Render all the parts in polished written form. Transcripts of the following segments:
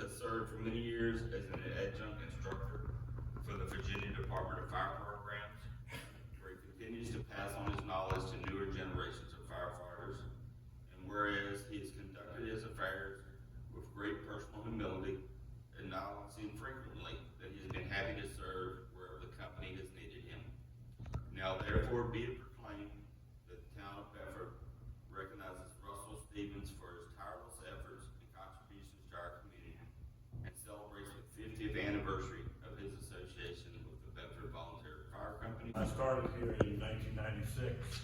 has served for many years as an adjunct instructor for the Virginia Department of Fire Programs, where he continues to pass on his knowledge to newer generations of firefighters. And whereas he has conducted his affairs with great personal humility, acknowledging frequently that he has been happy to serve wherever the company has needed him. Now therefore be it proclaimed that the town of Bedford recognizes Russell Stevens for his tireless efforts and contributions to our community and celebrates the 50th anniversary of his association with the Bedford Volunteer Fire Company. I started here in 1996.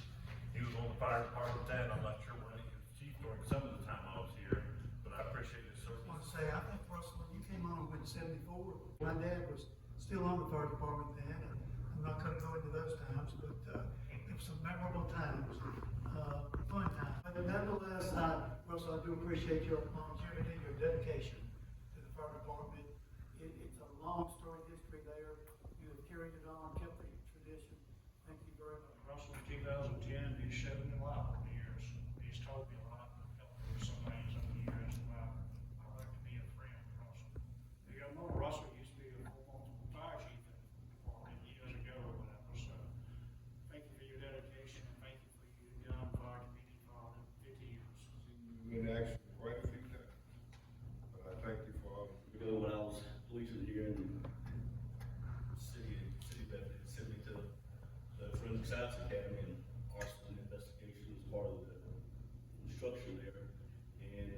He was on the fire department then. I'm not sure when he was chief during some of the time I was here, but I appreciate his service. I want to say, I think, Russell, when you came on in '74, my dad was still on the fire department then, and I'm not going to go into those times, but it was some memorable times, fun times. But nonetheless, Russell, I do appreciate your longevity, your dedication to the fire department. It's a long story history there. You have carried it on, kept the tradition. Thank you very much. Russell, 2010, he's 70 years. He's told me a lot, helped me with some things over the years, and I like to be a friend with Russell. You know, Russell used to be a full-on fire chief in the department years ago or whatever, so thank you for your dedication, and thank you for your done for our community for all the 50 years. Been action quite a few times, but I thank you for all. Ago when I was policing here in city Bedford, it sent me to the Forensic Science Academy and arson investigation as part of the instruction there. And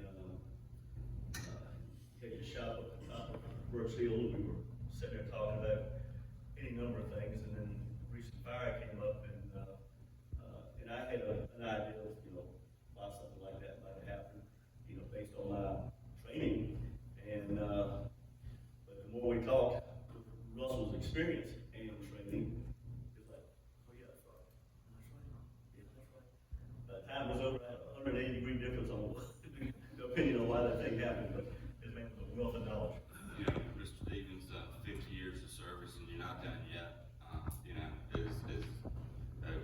taking a shot up the top of Brooks Hill, we were sitting there talking about any number of things, and then recent fire came up, and I had an idea of, why something like that might have happened, based on my training. And but the more we talked, Russell's experience and training, it's like, oh yeah, that's right. Yeah, that's right. By the time it was over, I had a 180-degree difference on the opinion on why that thing happened, but his man was a wealth of knowledge. Mr. Stevens, 50 years of service and you're not done yet, is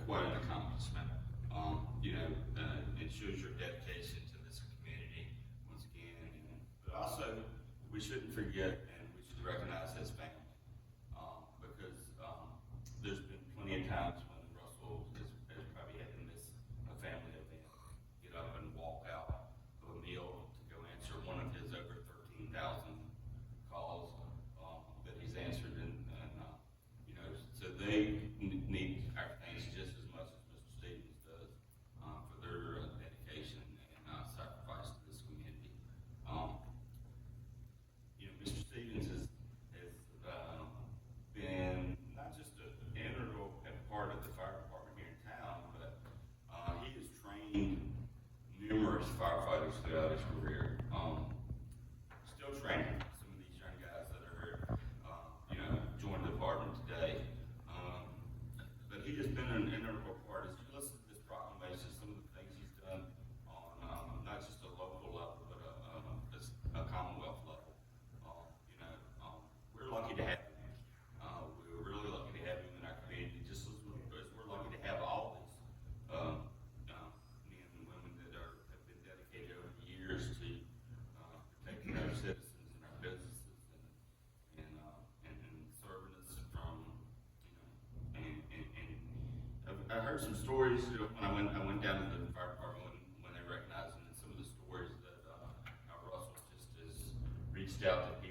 quite an accomplishment. It shows your dedication to this community once again. But also, we shouldn't forget and we should recognize his family, because there's been plenty of times when Russell has probably had to miss a family event, get up and walk out of a meal to go answer one of his over 13,000 calls that he's answered, and so they need our thanks just as much as Mr. Stevens does for their dedication and sacrifice to this community. Mr. Stevens has been not just an integral part of the fire department here in town, but he has trained numerous firefighters throughout his career. Still training some of these young guys that are here, joining the department today. But he has been an integral part. As you listen to this proclamation, some of the things he's done on not just a local level, but a Commonwealth level. We're lucky to have him. We're really lucky to have him in our community, just as we're lucky to have all these men and women that have been dedicated over the years to protecting our citizens and our businesses and serving us from, I heard some stories when I went down to the fire department when they recognized him, and some of the stories that how Russell just has reached out to